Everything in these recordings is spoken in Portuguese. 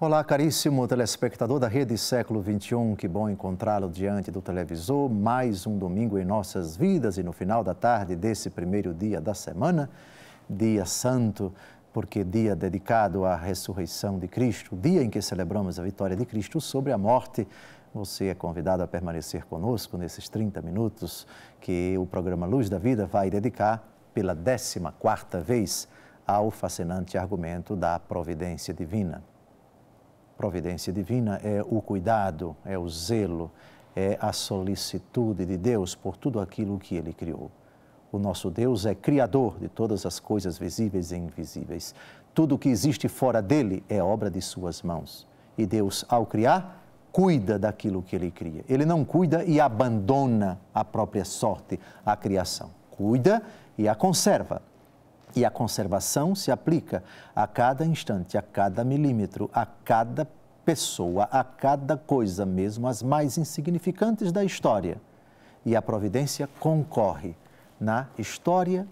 Olá, caríssimo telespectador da Rede Século XXI, que bom encontrá-lo diante do televisor. Mais um domingo em nossas vidas e no final da tarde desse primeiro dia da semana, dia santo, porque dia dedicado à ressurreição de Cristo, dia em que celebramos a vitória de Cristo sobre a morte. Você é convidado a permanecer conosco nesses 30 minutos que o programa Luz da Vida vai dedicar pela 14ª vez ao fascinante argumento da providência divina. Providência divina é o cuidado, é o zelo, é a solicitude de Deus por tudo aquilo que Ele criou. O nosso Deus é criador de todas as coisas visíveis e invisíveis. Tudo que existe fora dele é obra de suas mãos. E Deus, ao criar, cuida daquilo que Ele cria. Ele não cuida e abandona a própria sorte, a criação. Cuida e a conserva. E a conservação se aplica a cada instante, a cada milímetro, a cada pessoa, a cada coisa, mesmo as mais insignificantes da história. E a providência concorre na história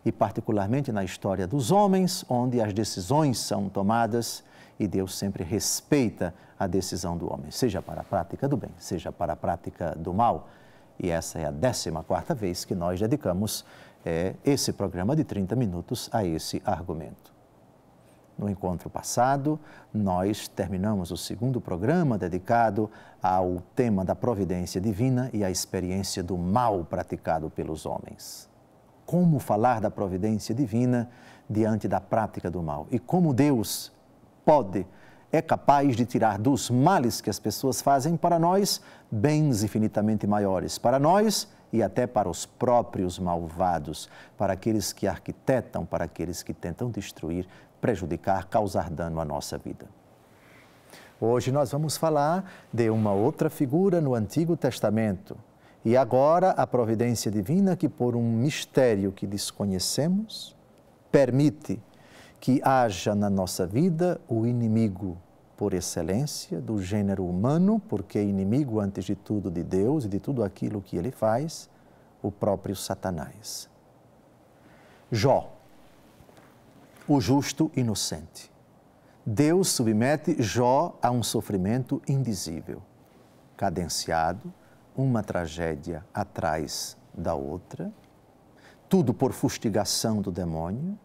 e particularmente na história dos homens, onde as decisões são tomadas e Deus sempre respeita a decisão do homem, seja para a prática do bem, seja para a prática do mal. E essa é a 14ª vez que nós dedicamos esse programa de 30 minutos a esse argumento. No encontro passado, nós terminamos o segundo programa dedicado ao tema da providência divina e à experiência do mal praticado pelos homens. Como falar da providência divina diante da prática do mal? E como Deus é capaz de tirar dos males que as pessoas fazem para nós bens infinitamente maiores, para nós e até para os próprios malvados, para aqueles que arquitetam, para aqueles que tentam destruir, prejudicar, causar dano à nossa vida. Hoje nós vamos falar de uma outra figura no Antigo Testamento e agora a providência divina que por um mistério que desconhecemos permite que haja na nossa vida o inimigo por excelência do gênero humano, porque é inimigo antes de tudo de Deus e de tudo aquilo que ele faz, o próprio Satanás. Jó, o justo inocente. Deus submete Jó a um sofrimento indizível, cadenciado, uma tragédia atrás da outra, tudo por fustigação do demônio,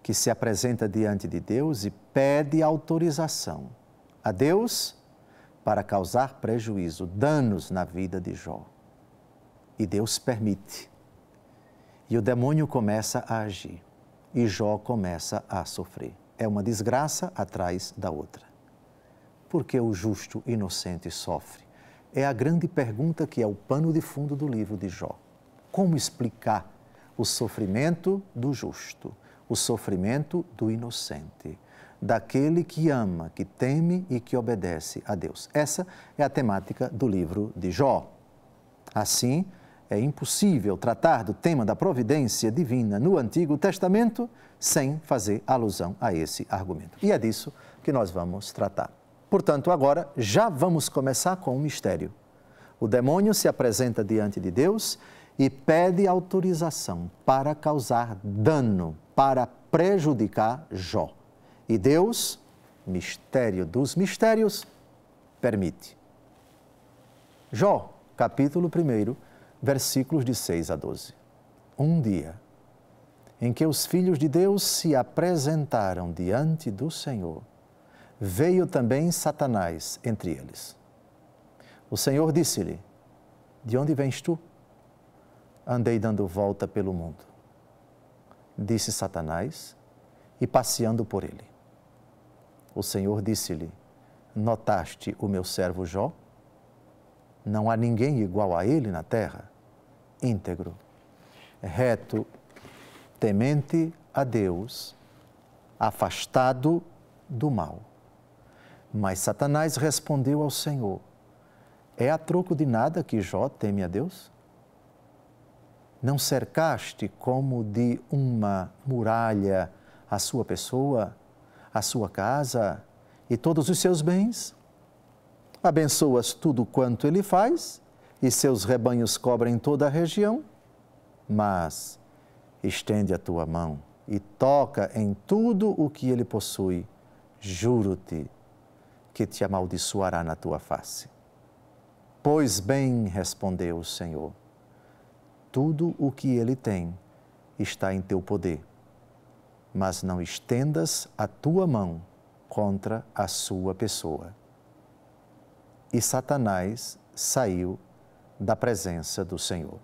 que se apresenta diante de Deus e pede autorização a Deus para causar prejuízo, danos na vida de Jó. E Deus permite. E o demônio começa a agir. E Jó começa a sofrer. É uma desgraça atrás da outra. Por que o justo inocente sofre? É a grande pergunta que é o pano de fundo do livro de Jó. Como explicar o sofrimento do justo? O sofrimento do inocente, daquele que ama, que teme e que obedece a Deus. Essa é a temática do livro de Jó. Assim, é impossível tratar do tema da providência divina no Antigo Testamento sem fazer alusão a esse argumento. E é disso que nós vamos tratar. Portanto, agora já vamos começar com um mistério. O demônio se apresenta diante de Deus e pede autorização para causar dano, para prejudicar Jó. E Deus, mistério dos mistérios, permite. Jó, capítulo 1, versículos de 6 a 12. Um dia em que os filhos de Deus se apresentaram diante do Senhor, veio também Satanás entre eles. O Senhor disse-lhe: de onde vens tu? Andei dando volta pelo mundo, disse Satanás, e passeando por ele. O Senhor disse-lhe: notaste o meu servo Jó? Não há ninguém igual a ele na terra, íntegro, reto, temente a Deus, afastado do mal. Mas Satanás respondeu ao Senhor: é a troco de nada que Jó teme a Deus? Não cercaste como de uma muralha a sua pessoa, a sua casa e todos os seus bens? Abençoas tudo quanto ele faz e seus rebanhos cobrem toda a região? Mas estende a tua mão e toca em tudo o que ele possui, juro-te que te amaldiçoará na tua face. Pois bem, respondeu o Senhor, tudo o que ele tem está em teu poder, mas não estendas a tua mão contra a sua pessoa. E Satanás saiu da presença do Senhor.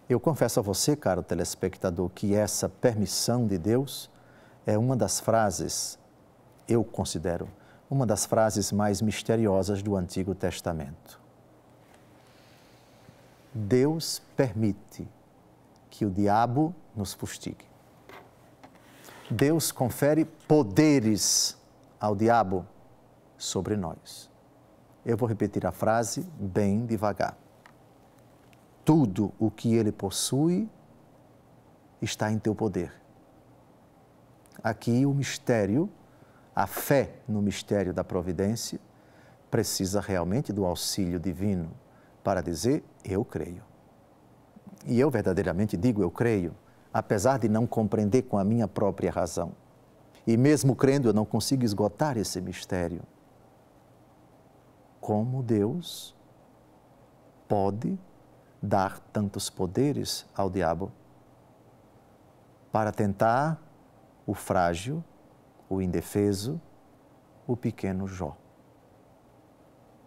Eu confesso a você, caro telespectador, que essa permissão de Deus é uma das frases, eu considero, uma das frases mais misteriosas do Antigo Testamento. Deus permite que o diabo nos fustigue. Deus confere poderes ao diabo sobre nós. Eu vou repetir a frase bem devagar. Tudo o que ele possui está em teu poder. Aqui o mistério, a fé no mistério da providência, precisa realmente do auxílio divino para dizer, eu creio. E eu verdadeiramente digo, eu creio, apesar de não compreender com a minha própria razão. E mesmo crendo, eu não consigo esgotar esse mistério. Como Deus pode dar tantos poderes ao diabo para tentar o frágil, o indefeso, o pequeno Jó.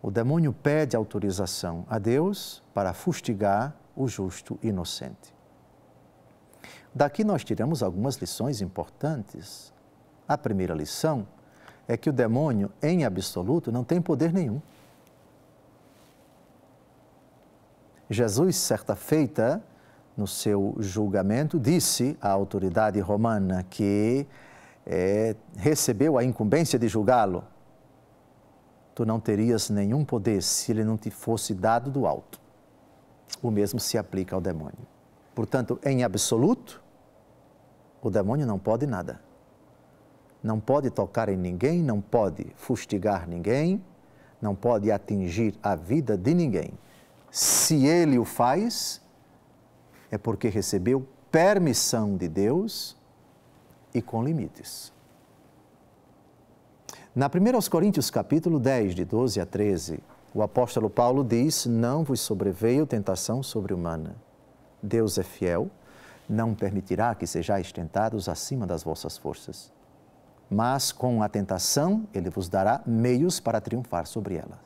O demônio pede autorização a Deus para fustigar o justo inocente. Daqui nós tiramos algumas lições importantes. A primeira lição é que o demônio, em absoluto, não tem poder nenhum. Jesus, certa feita, no seu julgamento, disse à autoridade romana que recebeu a incumbência de julgá-lo. Tu não terias nenhum poder se ele não te fosse dado do alto. O mesmo se aplica ao demônio. Portanto, em absoluto, o demônio não pode nada. Não pode tocar em ninguém, não pode fustigar ninguém, não pode atingir a vida de ninguém. Se ele o faz, é porque recebeu permissão de Deus e com limites. Na 1 Coríntios capítulo 10, de 12 a 13, o apóstolo Paulo diz, não vos sobreveio tentação sobre-humana. Deus é fiel, não permitirá que sejais tentados acima das vossas forças. Mas com a tentação, ele vos dará meios para triunfar sobre ela.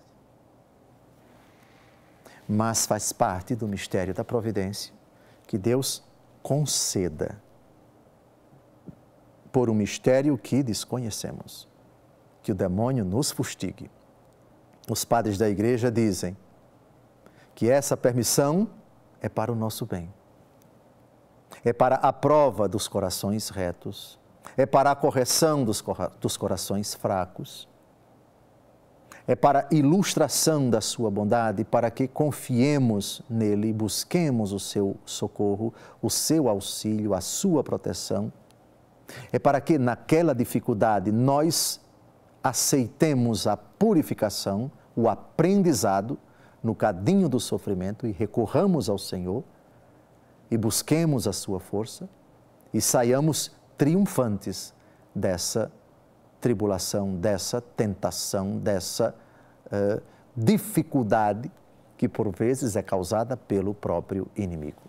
Mas faz parte do mistério da providência que Deus conceda por um mistério que desconhecemos, que o demônio nos fustigue. Os padres da igreja dizem que essa permissão é para o nosso bem, é para a prova dos corações retos, é para a correção dos corações fracos, é para a ilustração da sua bondade, para que confiemos nele e busquemos o seu socorro, o seu auxílio, a sua proteção. É para que naquela dificuldade nós aceitemos a purificação, o aprendizado no cadinho do sofrimento e recorramos ao Senhor e busquemos a sua força e saiamos triunfantes dessa tribulação, dessa tentação, dessa dificuldade que por vezes é causada pelo próprio inimigo.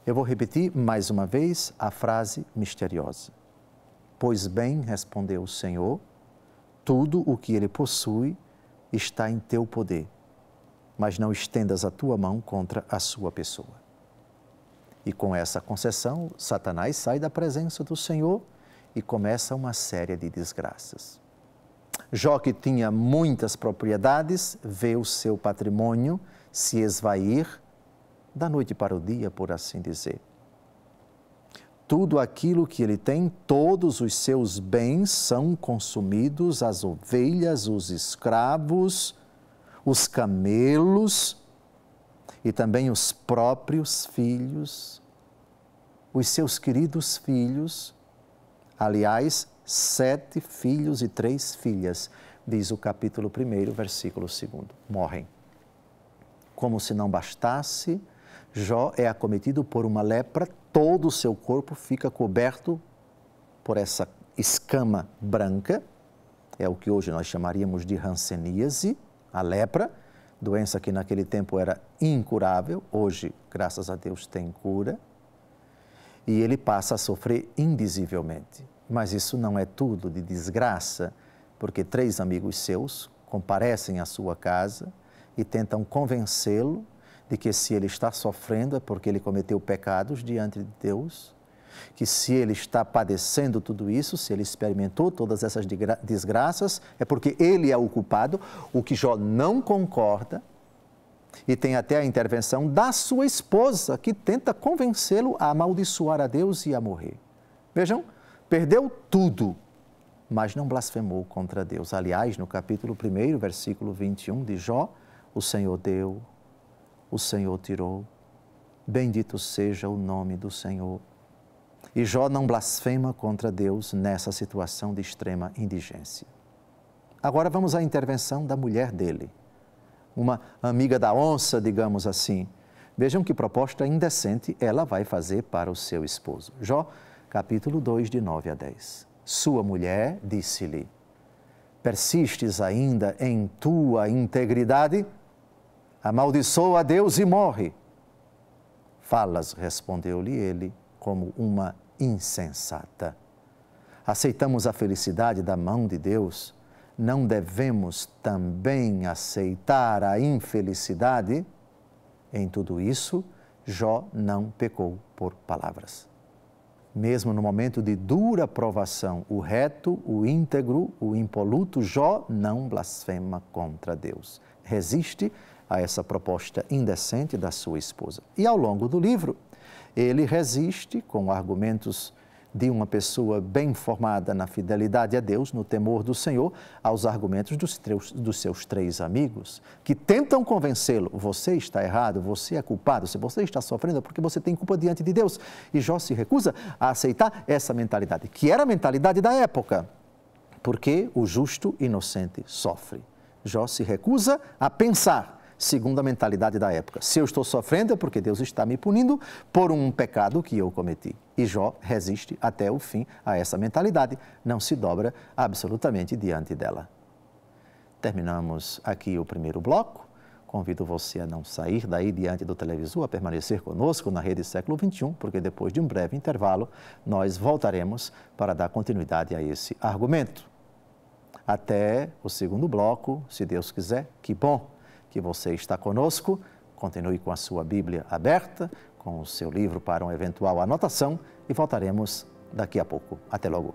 Eu vou repetir mais uma vez a frase misteriosa. Pois bem, respondeu o Senhor, tudo o que ele possui está em teu poder, mas não estendas a tua mão contra a sua pessoa. E com essa concessão, Satanás sai da presença do Senhor e começa uma série de desgraças. Jó, que tinha muitas propriedades, vê o seu patrimônio se esvair da noite para o dia, por assim dizer. Tudo aquilo que ele tem, todos os seus bens são consumidos, as ovelhas, os escravos, os camelos e também os próprios filhos, os seus queridos filhos, aliás, 7 filhos e 3 filhas, diz o capítulo 1, versículo 2, morrem. Como se não bastasse, Jó é acometido por uma lepra, todo o seu corpo fica coberto por essa escama branca, é o que hoje nós chamaríamos de hanseníase, a lepra, doença que naquele tempo era incurável, hoje, graças a Deus, tem cura. E ele passa a sofrer indizivelmente. Mas isso não é tudo de desgraça, porque 3 amigos seus comparecem à sua casa e tentam convencê-lo de que se ele está sofrendo é porque ele cometeu pecados diante de Deus, que se ele está padecendo tudo isso, se ele experimentou todas essas desgraças, é porque ele é o culpado, o que Jó não concorda, e tem até a intervenção da sua esposa, que tenta convencê-lo a amaldiçoar a Deus e a morrer. Vejam, perdeu tudo, mas não blasfemou contra Deus. Aliás, no capítulo 1, versículo 21 de Jó, o Senhor deu, o Senhor tirou, bendito seja o nome do Senhor. E Jó não blasfema contra Deus nessa situação de extrema indigência. Agora vamos à intervenção da mulher dele, uma amiga da onça, digamos assim. Vejam que proposta indecente ela vai fazer para o seu esposo. Jó, capítulo 2, de 9 a 10. Sua mulher disse-lhe: persistes ainda em tua integridade? Amaldiçoa a Deus e morre. Falas, respondeu-lhe ele, como uma insensata. Aceitamos a felicidade da mão de Deus, não devemos também aceitar a infelicidade? Em tudo isso, Jó não pecou por palavras. Mesmo no momento de dura provação, o reto, o íntegro, o impoluto, Jó não blasfema contra Deus. Resiste a essa proposta indecente da sua esposa. E ao longo do livro, ele resiste com argumentos de uma pessoa bem formada na fidelidade a Deus, no temor do Senhor, aos argumentos dos seus 3 amigos, que tentam convencê-lo: você está errado, você é culpado, se você está sofrendo é porque você tem culpa diante de Deus. E Jó se recusa a aceitar essa mentalidade, que era a mentalidade da época, porque o justo inocente sofre. Jó se recusa a pensar segundo a mentalidade da época: se eu estou sofrendo é porque Deus está me punindo por um pecado que eu cometi. E Jó resiste até o fim a essa mentalidade, não se dobra absolutamente diante dela. Terminamos aqui o primeiro bloco. Convido você a não sair daí diante do televisor, a permanecer conosco na Rede Século XXI, porque depois de um breve intervalo, nós voltaremos para dar continuidade a esse argumento. Até o segundo bloco, se Deus quiser. Que bom que você está conosco. Continue com a sua Bíblia aberta, com o seu livro para uma eventual anotação, e voltaremos daqui a pouco. Até logo.